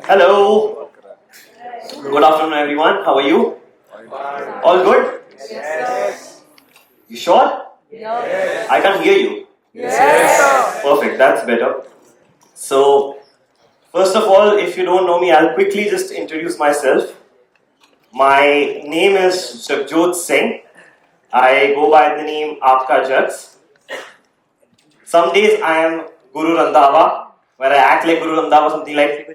Hello. Good afternoon, everyone. How are you? All good? Yes. You sure? Yes. I can't hear you. Yes. Perfect. That's better. So, first of all, if you don't know me, I'll quickly just introduce myself. My name is Jagjot Singh. I go by the name Aapka Jags. Some days I am Guru Randhawa, where I act like Guru Randhawa, something like.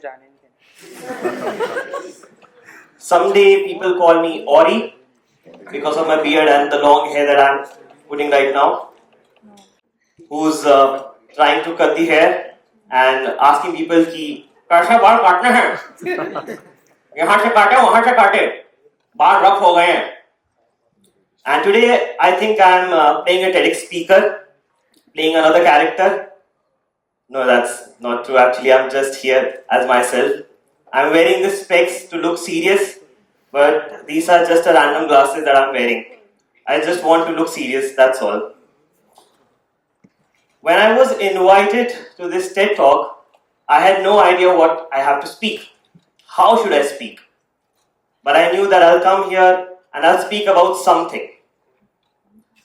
Someday people call me Ori because of my beard and the long hair that I'm putting right now. Who's trying to cut the hair and asking people कि कैसे बाल काटने हैं यहाँ से काटे वहाँ से काटे बाल रफ हो गए हैं. And today I think I'm playing a TEDx speaker, playing another character. No, that's not true. Actually, I'm just here as myself. I'm wearing the specs to look serious, but these are just a random glasses that I'm wearing. I just want to look serious, that's all. When I was invited to this TED Talk, I had no idea what I have to speak. How should I speak? But I knew that I'll come here and I'll speak about something.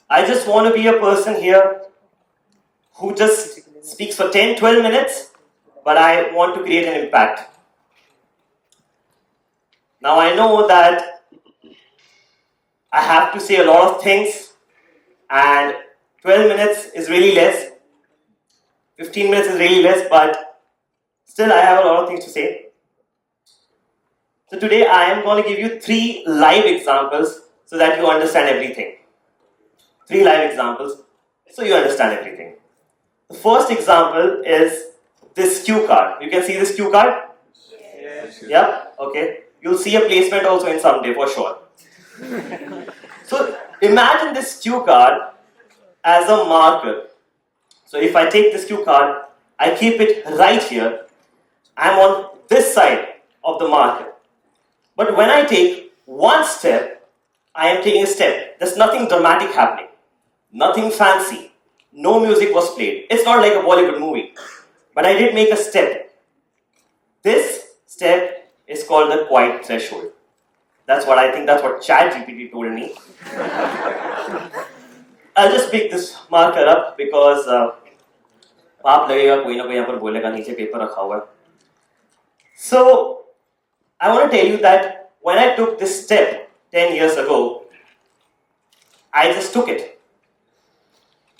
I just want to be a person here who just speaks for 10-12 minutes, but I want to create an impact. Now I know that I have to say a lot of things, and 12 minutes is really less, 15 minutes is really less, but still I have a lot of things to say. So today I am going to give you 3 live examples so that you understand everything. 3 live examples so you understand everything. The first example is this cue card. You can see this cue card? Yes. Yeah? Okay. You'll see a placement also in someday for sure. So imagine this cue card as a marker. So if I take this cue card, I keep it right here. I'm on this side of the marker. But when I take one step, I am taking a step. There's nothing dramatic happening. Nothing fancy. No music was played. It's not like a Bollywood movie. But I did make a step. This step is called the quiet threshold. That's what I think, that's what ChatGPT told me. I'll just pick this marker up because पाप लगेगा कोई ना कोई यहाँ पर बोलेगा नीचे paper रखा हुआ है. So I want to tell you that when I took this step 10 years ago, I just took it.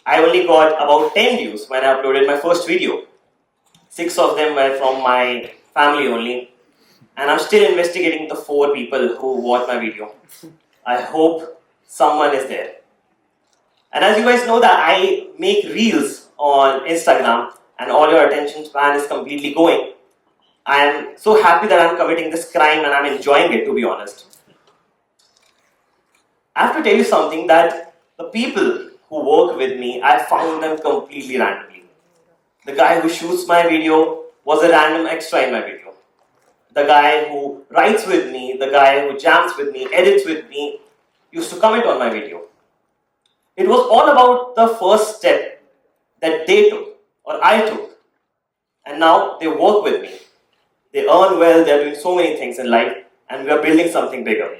I only got about 10 views when I uploaded my first video. 6 of them were from my family only. And I'm still investigating the 4 people who watched my video. I hope someone is there. And as you guys know that I make reels on Instagram and all your attention span is completely going. I am so happy that I'm committing this crime and I'm enjoying it, to be honest. I have to tell you something that the people who work with me, I found them completely randomly. The guy who shoots my video was a random extra in my video. The guy who writes with me, the guy who jams with me, edits with me, used to comment on my video. It was all about the first step that they took, or I took. And now they work with me. They earn well, they're doing so many things in life, and we are building something bigger.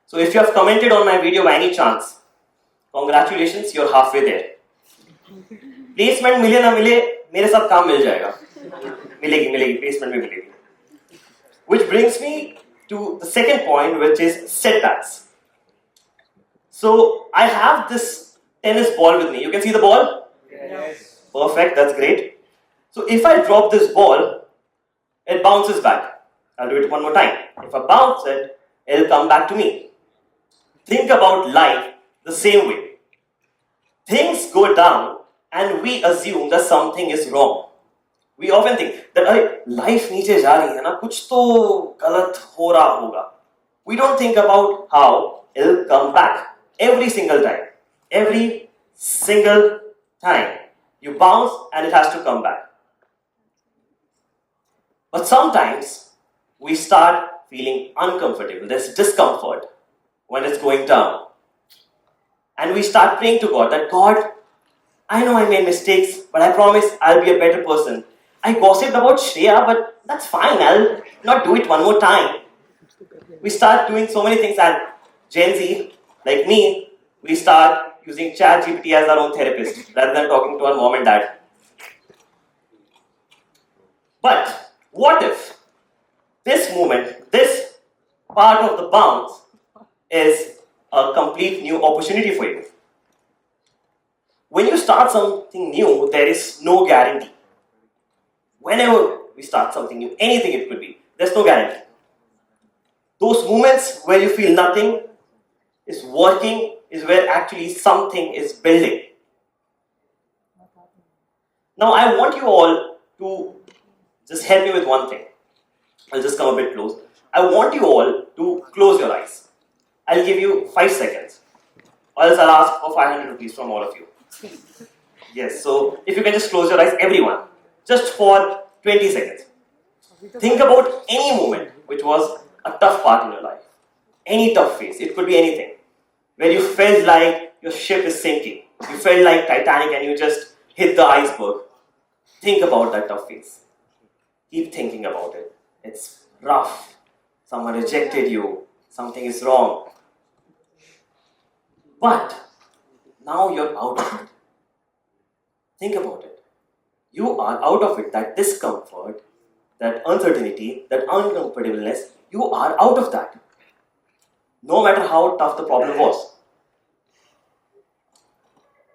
So if you have commented on my video by any chance, congratulations, you're halfway there. Placement मिले ना मिले, मेरे साथ काम मिल जाएगा. मिलेगी, placement भी मिलेगी. Which brings me to the second point, which is setbacks. So I have this tennis ball with me. You can see the ball? Yes. Perfect, that's great. So if I drop this ball, it bounces back. I'll do it one more time. If I bounce it, it'll come back to me. Think about life the same way. Things go down and we assume that something is wrong. We often think that life नीचे जा रही है ना, कुछ तो गलत हो रहा होगा. We don't think about how it'll come back every single time. Every single time. You bounce and it has to come back. But sometimes we start feeling uncomfortable. There's discomfort when it's going down. And we start praying to God that God, I know I made mistakes, but I promise I'll be a better person. I gossiped about Shreya, but that's fine. I'll not do it one more time. We start doing so many things, and Gen Z, like me, we start using ChatGPT as our own therapist rather than talking to our mom and dad. But what if this moment, this part of the bounce is a complete new opportunity for you? When you start something new, there is no guarantee. Whenever we start something new, anything it could be, there's no guarantee. Those moments where you feel nothing is working is where actually something is building. Now I want you all to just help me with one thing. I'll just come a bit close. I want you all to close your eyes. I'll give you 5 seconds. Or else I'll ask for 500 rupees from all of you. Yes, so if you can just close your eyes, everyone, just for 20 seconds. Think about any moment which was a tough part in your life. Any tough phase, it could be anything. Where you felt like your ship is sinking. You felt like Titanic and you just hit the iceberg. Think about that tough phase. Keep thinking about it. It's rough. Someone rejected you. Something is wrong. But now you're out of it. Think about it. You are out of it. That discomfort, that uncertainty, that uncomfortableness, you are out of that. No matter how tough the problem was.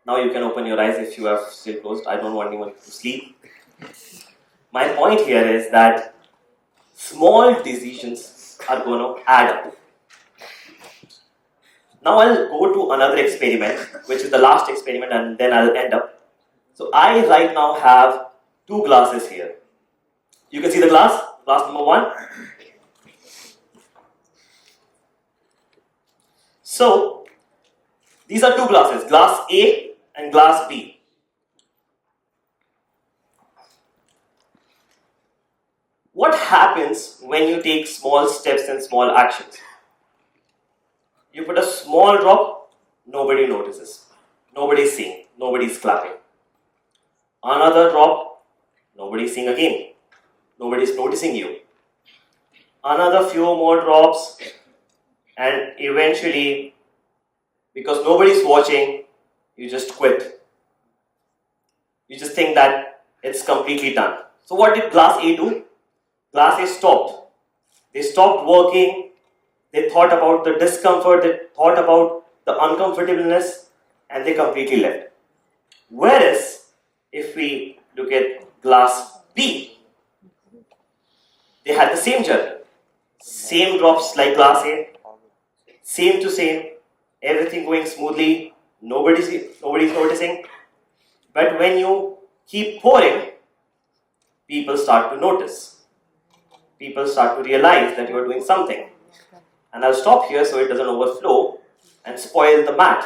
Now you can open your eyes if you have still closed. I don't want anyone to sleep. My point here is that small decisions are going to add up. Now I'll go to another experiment, which is the last experiment, and then I'll end up. So I right now have 2 glasses here. You can see the glass number 1. So these are 2 glasses, glass A and glass B. What happens when you take small steps and small actions? You put a small drop, nobody notices. Nobody's seeing, nobody's clapping. Another drop, nobody's seeing again. Nobody's noticing you. Another few more drops, and eventually, because nobody's watching, you just quit. You just think that it's completely done. So what did glass A do? Glass A stopped. They stopped working. They thought about the discomfort. They thought about the uncomfortableness, and they completely left. Whereas, if we look at glass B, they had the same journey. Same drops like glass A. Same to same. Everything going smoothly. Nobody's noticing. But when you keep pouring, people start to notice. People start to realize that you are doing something. And I'll stop here so it doesn't overflow and spoil the mat.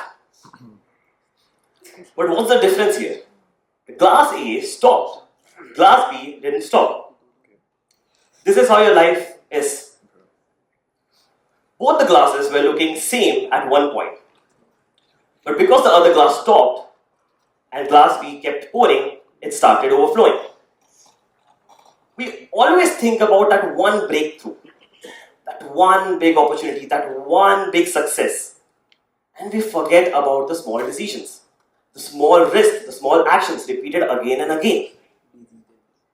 But what's the difference here? The glass A stopped. Glass B didn't stop. This is how your life is. Both the glasses were looking same at one point. But because the other glass stopped and glass B kept pouring, it started overflowing. We always think about that one breakthrough, that one big opportunity, that one big success. And we forget about the small decisions, the small risks, the small actions repeated again and again.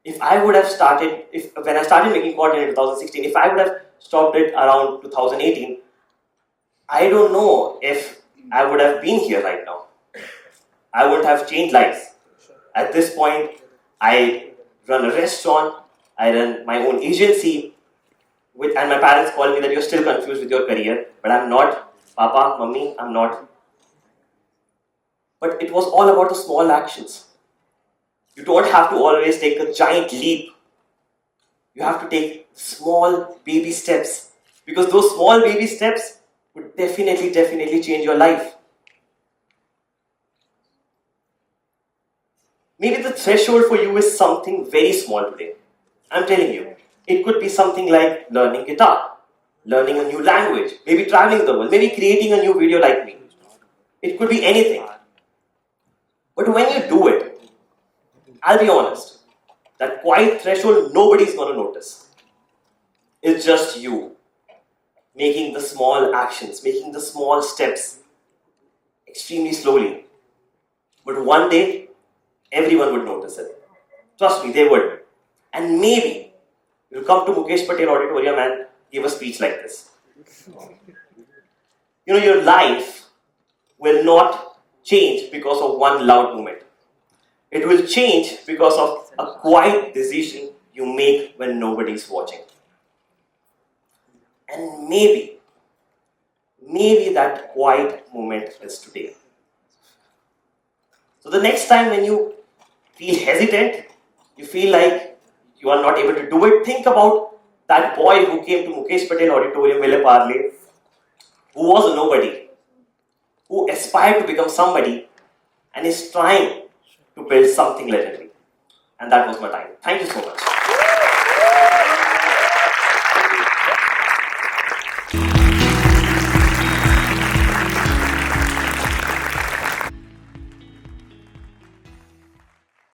If I would have started, when I started making content in 2016, if I would have stopped it around 2018, I don't know if I would have been here right now. I would have changed lives. At this point, I run a restaurant, I run my own agency, and my parents call me that you're still confused with your career, but I'm not. Papa, Mummy, I'm not. But it was all about the small actions. You don't have to always take a giant leap. You have to take small baby steps, because those small baby steps would definitely change your life. Maybe the threshold for you is something very small today. I'm telling you, it could be something like learning guitar, learning a new language, maybe traveling the world, maybe creating a new video like me. It could be anything. But when you do it, I'll be honest, that quiet threshold nobody's going to notice. It's just you making the small actions, making the small steps extremely slowly. But one day, everyone would notice it. Trust me, they would. And maybe you'll come to Mukesh Patel Auditorium and give a speech like this. You know, your life will not change because of one loud moment. It will change because of a quiet decision you make when nobody's watching. And maybe that quiet moment is today. So the next time when you feel hesitant, you feel like you are not able to do it, think about that boy who came to Mukesh Patel Auditorium, Vile Parle, who was a nobody, who aspired to become somebody and is trying to build something legendary. And that was my time. Thank you so much.